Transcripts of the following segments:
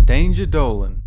Danger Dolan.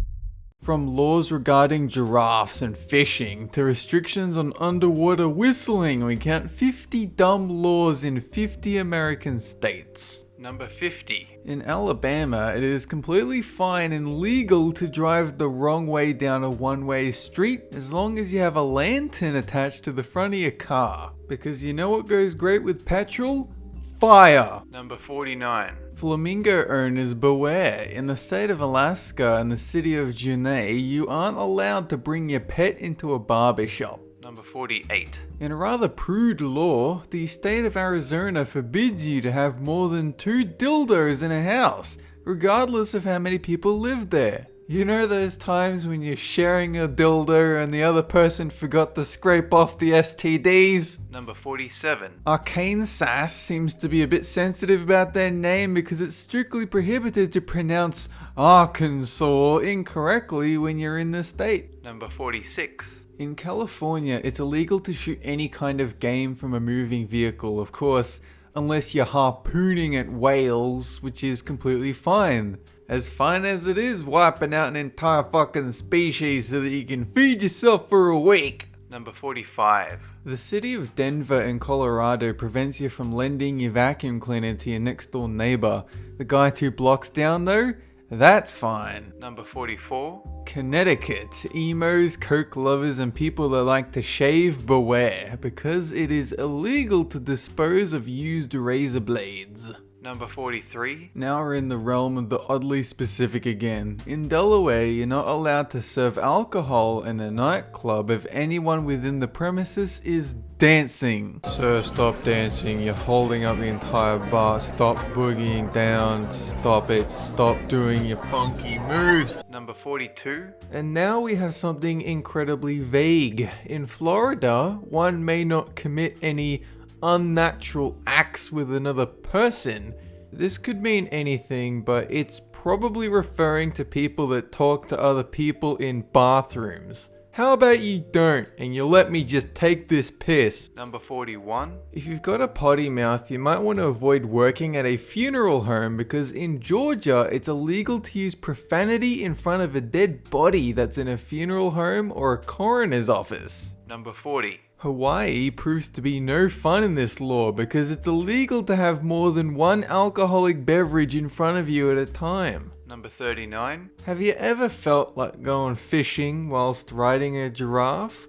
From laws regarding giraffes and fishing to restrictions on underwater whistling, we count 50 dumb laws in 50 American states. Number 50. In Alabama, it is completely fine and legal to drive the wrong way down a one-way street as long as you have a lantern attached to the front of your car. Because you know what goes great with petrol? Fire! Number 49. Flamingo owners beware. In the state of Alaska and the city of Juneau, you aren't allowed to bring your pet into a barber shop. Number 48. In a rather prude law, the state of Arizona forbids you to have more than 2 dildos in a house, regardless of how many people live there. You know those times when you're sharing a dildo and the other person forgot to scrape off the STDs? Number 47. Arkansas seems to be a bit sensitive about their name because it's strictly prohibited to pronounce Arkansas incorrectly when you're in the state. Number 46. In California, it's illegal to shoot any kind of game from a moving vehicle, of course, unless you're harpooning at whales, which is completely fine. As fine as it is wiping out an entire fucking species so that you can feed yourself for a week. Number 45. The city of Denver in Colorado prevents you from lending your vacuum cleaner to your next door neighbor. The guy 2 blocks down though, that's fine. Number 44. Connecticut, emos, coke lovers and people that like to shave beware, because it is illegal to dispose of used razor blades. Number 43. Now we're in the realm of the oddly specific again. In Delaware, you're not allowed to serve alcohol in a nightclub if anyone within the premises is dancing. Sir, stop dancing. You're holding up the entire bar. Stop boogieing down. Stop it. Stop doing your funky moves. Number 42. And now we have something incredibly vague. In Florida, one may not commit any unnatural acts with another person. This could mean anything, but it's probably referring to people that talk to other people in bathrooms. How about you don't, and you let me just take this piss? Number 41. If you've got a potty mouth, you might want to avoid working at a funeral home because in Georgia, it's illegal to use profanity in front of a dead body that's in a funeral home or a coroner's office. Number 40. Hawaii proves to be no fun in this law because it's illegal to have more than 1 alcoholic beverage in front of you at a time. Number 39. Have you ever felt like going fishing whilst riding a giraffe?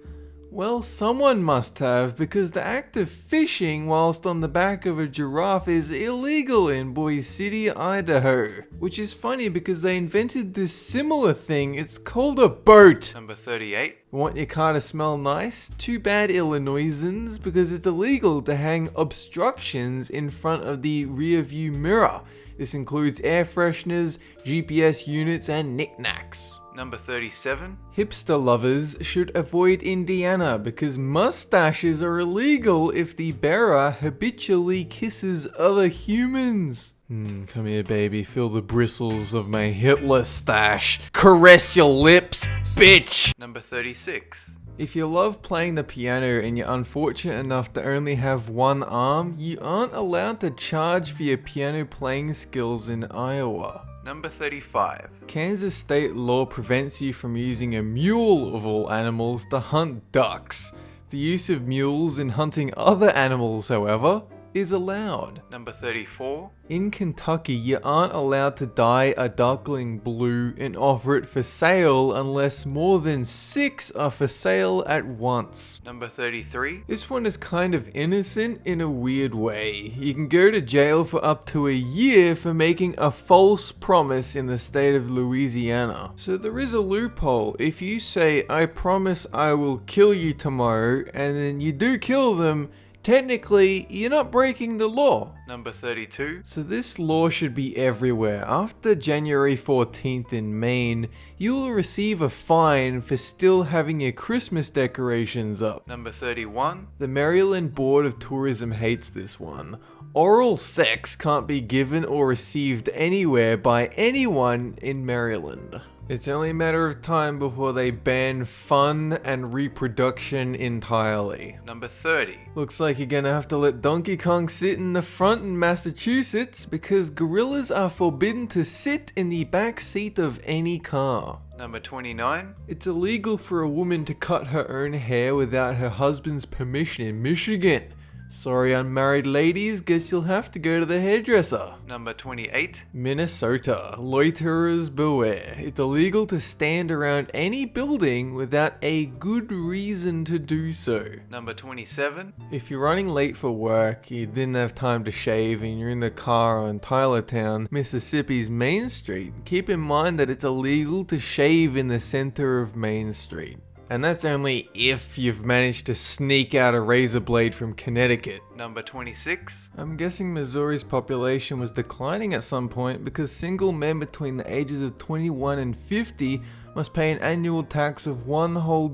Well, someone must have, because the act of fishing whilst on the back of a giraffe is illegal in Boise City, Idaho. Which is funny because they invented this similar thing, it's called a boat. Number 38. Want your car to smell nice? Too bad, Illinoisans, because it's illegal to hang obstructions in front of the rear view mirror. This includes air fresheners, GPS units, and knickknacks. Number 37. Hipster lovers should avoid Indiana because mustaches are illegal if the bearer habitually kisses other humans. Come here, baby. Feel the bristles of my Hitler stash. Caress your lips, bitch! Number 36. If you love playing the piano and you're unfortunate enough to only have 1 arm, you aren't allowed to charge for your piano playing skills in Iowa. Number 35. Kansas state law prevents you from using a mule of all animals to hunt ducks. The use of mules in hunting other animals, however, is allowed. Number 34. In Kentucky, you aren't allowed to dye a duckling blue and offer it for sale unless more than 6 are for sale at once. Number 33. This one is kind of innocent in a weird way. You can go to jail for up to a year for making a false promise in the state of Louisiana. So there is a loophole. If you say, I promise I will kill you tomorrow, and then you do kill them, technically, you're not breaking the law. Number 32. So this law should be everywhere. After January 14th in Maine, you will receive a fine for still having your Christmas decorations up. Number 31. The Maryland Board of Tourism hates this one. Oral sex can't be given or received anywhere by anyone in Maryland. It's only a matter of time before they ban fun and reproduction entirely. Number 30. Looks like you're gonna have to let Donkey Kong sit in the front in Massachusetts because gorillas are forbidden to sit in the back seat of any car. Number 29. It's illegal for a woman to cut her own hair without her husband's permission in Michigan. Sorry, unmarried ladies, guess you'll have to go to the hairdresser. Number 28. Minnesota, loiterers beware. It's illegal to stand around any building without a good reason to do so. Number 27. If you're running late for work, you didn't have time to shave, and you're in the car on Tylertown, Mississippi's Main Street, keep in mind that it's illegal to shave in the center of Main Street. And that's only if you've managed to sneak out a razor blade from Connecticut. Number 26. I'm guessing Missouri's population was declining at some point because single men between the ages of 21 and 50 must pay an annual tax of $1 whole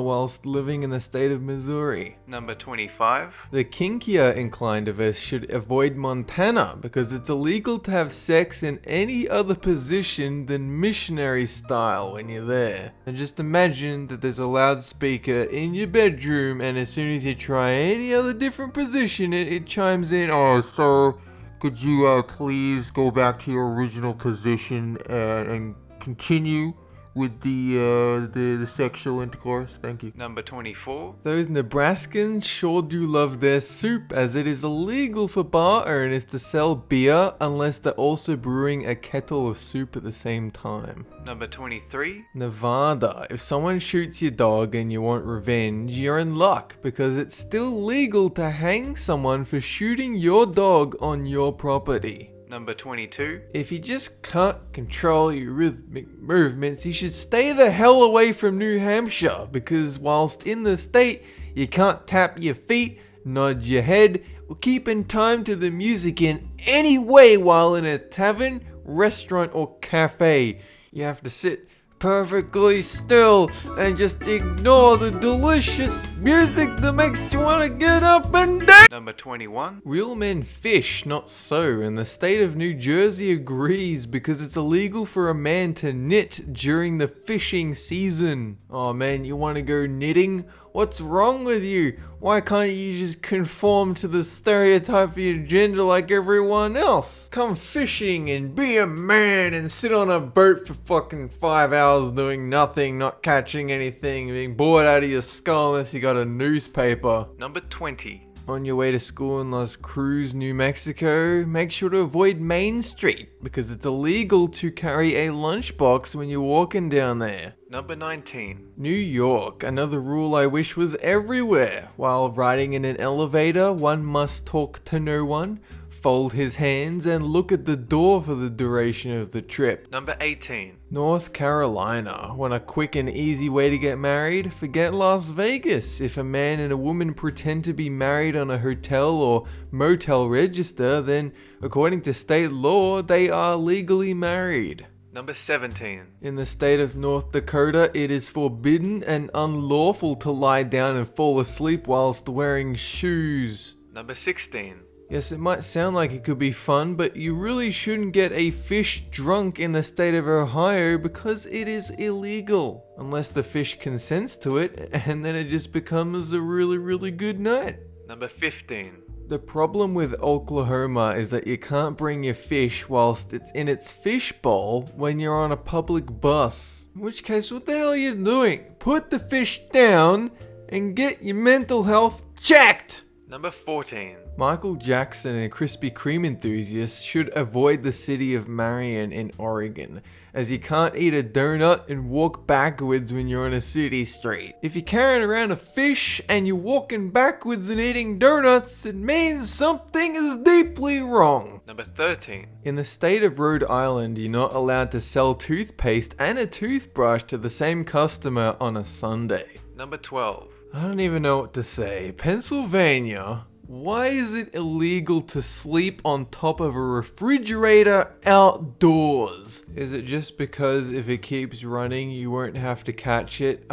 whilst living in the state of Missouri. Number 25. The kinkier inclined of us should avoid Montana because it's illegal to have sex in any other position than missionary style when you're there. And just imagine that there's a loudspeaker in your bedroom, and as soon as you try any other different position, it chimes in, "Oh, sir, could you please go back to your original position and continue with the sexual intercourse? Thank you." Number 24. Those Nebraskans sure do love their soup, as it is illegal for bar owners to sell beer unless they're also brewing a kettle of soup at the same time. Number 23. Nevada. If someone shoots your dog and you want revenge, you're in luck because it's still legal to hang someone for shooting your dog on your property. Number 22. If you just can't control your rhythmic movements, you should stay the hell away from New Hampshire because whilst in the state, you can't tap your feet, nod your head, or keep in time to the music in any way while in a tavern, restaurant, or cafe. You have to sit perfectly still and just ignore the delicious music that makes you want to get up and dance. Number 21. Real men fish, not so, and the state of New Jersey agrees because it's illegal for a man to knit during the fishing season. Oh man, you want to go knitting? What's wrong with you? Why can't you just conform to the stereotype of your gender like everyone else? Come fishing and be a man and sit on a boat for fucking 5 hours doing nothing, not catching anything, being bored out of your skull unless you got a newspaper. Number 20. On your way to school in Las Cruz, New Mexico, make sure to avoid Main Street because it's illegal to carry a lunchbox when you're walking down there. Number 19. New York, another rule I wish was everywhere. While riding in an elevator, one must talk to no one, fold his hands, and look at the door for the duration of the trip. Number 18. North Carolina. Want a quick and easy way to get married? Forget Las Vegas. If a man and a woman pretend to be married on a hotel or motel register, then according to state law, they are legally married. Number 17. In the state of North Dakota, it is forbidden and unlawful to lie down and fall asleep whilst wearing shoes. Number 16. Yes, it might sound like it could be fun, but you really shouldn't get a fish drunk in the state of Ohio because it is illegal. Unless the fish consents to it, and then it just becomes a really, really good night. Number 15. The problem with Oklahoma is that you can't bring your fish whilst it's in its fish bowl when you're on a public bus. In which case, what the hell are you doing? Put the fish down and get your mental health checked! Number 14. Michael Jackson and Krispy Kreme enthusiasts should avoid the city of Marion in Oregon, as you can't eat a donut and walk backwards when you're on a city street. If you're carrying around a fish and you're walking backwards and eating donuts, it means something is deeply wrong. Number 13. In the state of Rhode Island, you're not allowed to sell toothpaste and a toothbrush to the same customer on a Sunday. Number 12. I don't even know what to say. Pennsylvania, why is it illegal to sleep on top of a refrigerator outdoors? Is it just because if it keeps running, you won't have to catch it?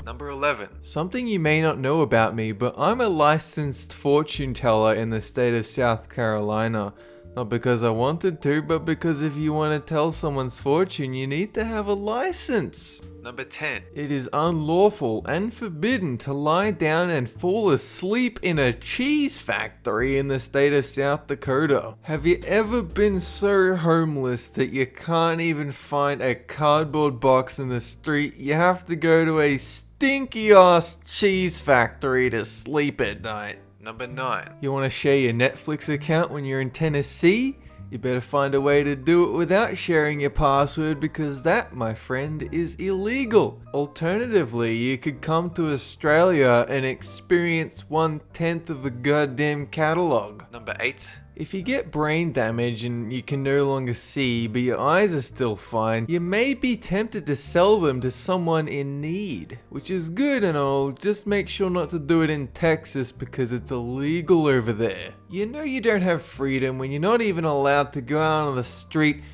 Number 11. Something you may not know about me, but I'm a licensed fortune teller in the state of South Carolina. Not because I wanted to, but because if you want to tell someone's fortune, you need to have a license. Number 10. It is unlawful and forbidden to lie down and fall asleep in a cheese factory in the state of South Dakota. Have you ever been so homeless that you can't even find a cardboard box in the street? You have to go to a stinky ass cheese factory to sleep at night. Number 9. You want to share your Netflix account when you're in Tennessee? You better find a way to do it without sharing your password, because that, my friend, is illegal. Alternatively, you could come to Australia and experience 1/10 of the goddamn catalogue. Number 8. If you get brain damage and you can no longer see, but your eyes are still fine, you may be tempted to sell them to someone in need, which is good and all. Just make sure not to do it in Texas because it's illegal over there. You know you don't have freedom when you're not even allowed to go out on the street,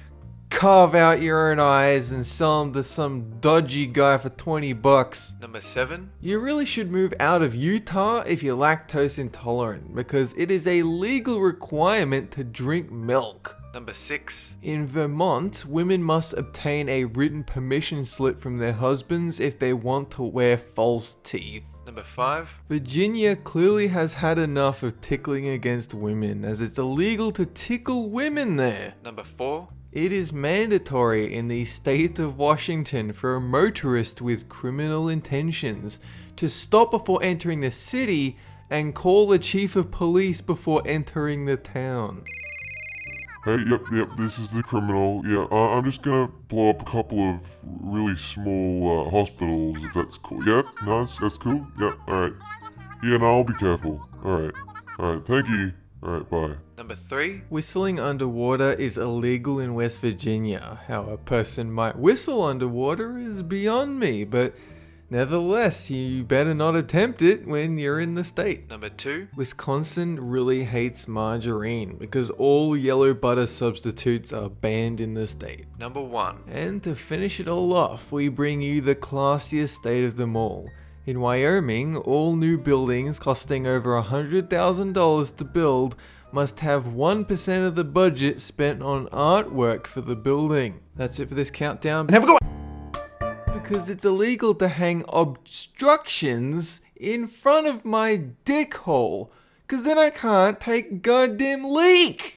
carve out your own eyes and sell them to some dodgy guy for $20. Number 7. You really should move out of Utah if you're lactose intolerant, because it is a legal requirement to drink milk. Number 6. In Vermont, women must obtain a written permission slip from their husbands if they want to wear false teeth. Number 5. Virginia clearly has had enough of tickling against women, as it's illegal to tickle women there. Number 4. It is mandatory in the state of Washington for a motorist with criminal intentions to stop before entering the city and call the chief of police before entering the town. Hey, yep, this is the criminal. Yeah, I'm just gonna blow up a couple of really small hospitals, if that's cool. Yeah, no, that's cool. Yeah, alright. Yeah, no, I'll be careful. Alright, thank you. Alright, bye. Number 3. Whistling underwater is illegal in West Virginia. How a person might whistle underwater is beyond me, but nevertheless, you better not attempt it when you're in the state. Number 2. Wisconsin really hates margarine because all yellow butter substitutes are banned in the state. Number 1. And to finish it all off, we bring you the classiest state of them all. In Wyoming, all new buildings costing over $100,000 to build must have 1% of the budget spent on artwork for the building. That's it for this countdown. And have a good one! Because it's illegal to hang obstructions in front of my dick hole. Because then I can't take a goddamn leak!